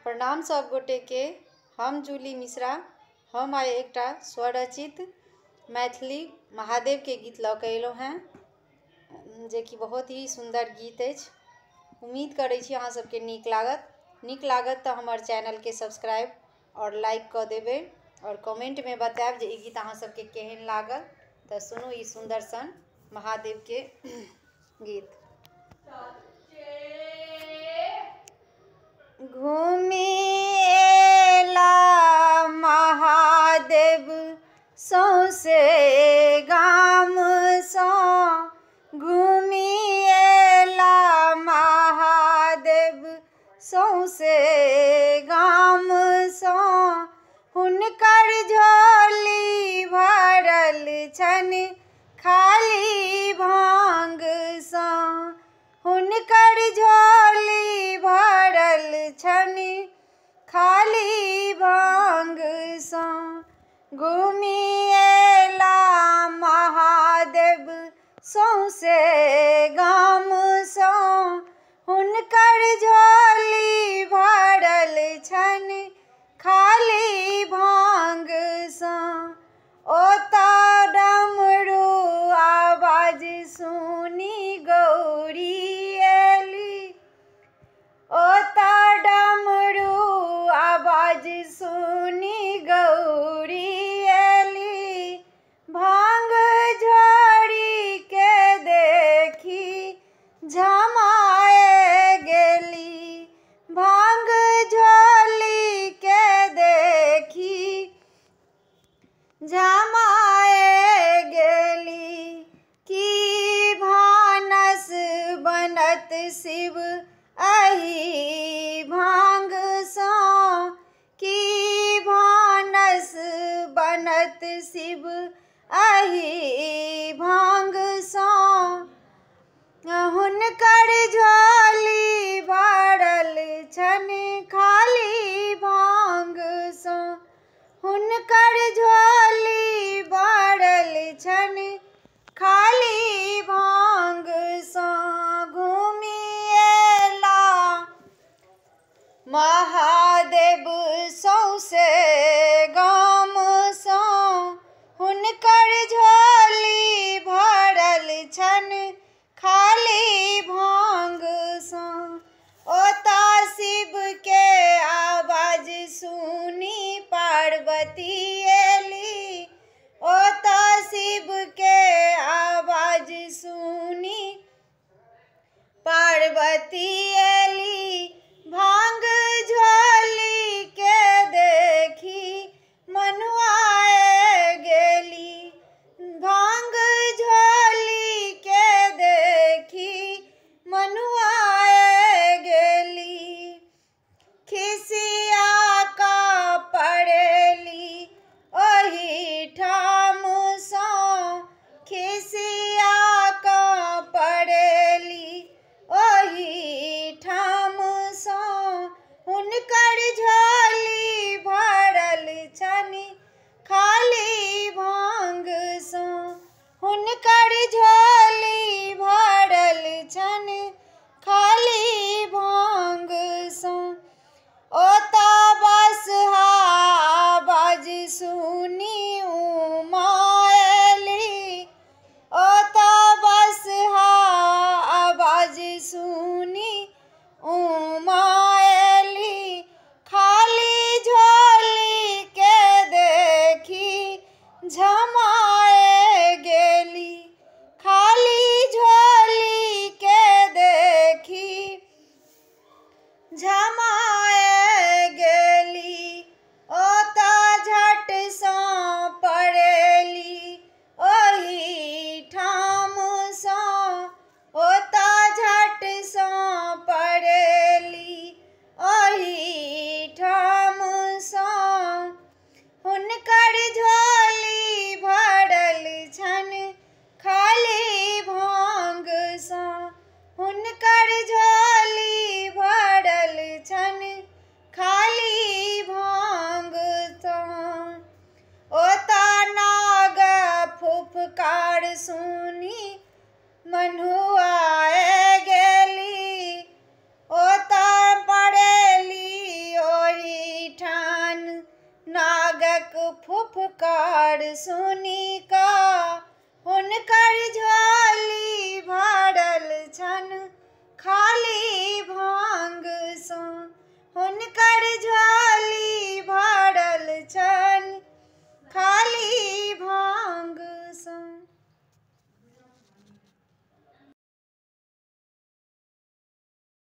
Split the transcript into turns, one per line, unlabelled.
प्रणाम सब गोटे के। हम जूली मिश्रा। हम आइ एकटा स्वरचित मैथिली महादेव के गीत लऽ कऽ अयलहुँ हैं, जे कि बहुत ही सुंदर गीत अछि। उम्मीद करै छी अहाँ सबके नीक लागत तऽ हमर चैनल के सब्सक्राइब और लाइक कऽ देबै और कमेंट में बतायब जे ई गीत अहाँ सबके केहन लागल। तऽ सुनू ई सुंदर सन महादेव के गीत। घूमी एला महादेव सौंसे गामसँ, घूमी एला महादेव सौंसे गामसँ। हुनकर झोली भरल छनि खाली भांगसँ, हुनकर झोली भरल छनि खाली भांगसँ। घूमी एला महादेव सौंसे गामसँ, हुनकर झोली भरल छनि खाली भांगसँ। ओतऽ डमरू आवाज सुनी गौरी एली, ओतऽ डमरू आवाज सुनी गौरी एली। भांग झोरी के देखी झमाए गेली, भांग झोली के देखी झमाए गेली। की भानस बनत शिव एहि भांगसँ, की भानस बनत शिव एहि भांगसँ। हुनकर झोली भरल छनि खाली भांगसँ, हुनकर झोली भरल छनि खाली भांगसँ। घूमी एला महादेव सौंसे गामसँ, हुनकर झोली भरल छनि खाली भांगसँ। ओतऽ शिव के आवाज सुनी पार्वती एली, ओतऽ शिव के आवाज सुनी पार्वती एली। भांग झोली के देखी मनुआए गेली, भांग झोली के देखी मनुआए गेली। खिसिया कऽ पड़ेली ओहि ठामसँ, खिसिया कऽ पड़ेली ओहि ठामसँ। हुनकर झोली भरल छनि खाली भांगसँ, हुनकर झोली भरल छनि खाली भांगसँ। ओतऽ बसहा आवाज सुनी उमा एली, ओतऽ बसहा आवाज सुनी उमा एली। खाली झोली के देखी झमाए गेली, खाली झोली के देखी झमाए गेली। ओतऽ झटसँ पड़ेली ओहि ठामसँ, ओतऽ झटसँ पड़ेली ओहि ठामसँ। हुनकर झोली भरल छनि खाली भांगसँ, हुनकर झोली भरल छनि खाली भांगसँ। ओतऽ नाग फुफकार सुनी मनुआए गेली, ओतऽ पड़ेली फुफकार सुनी का हुनकर ज्वार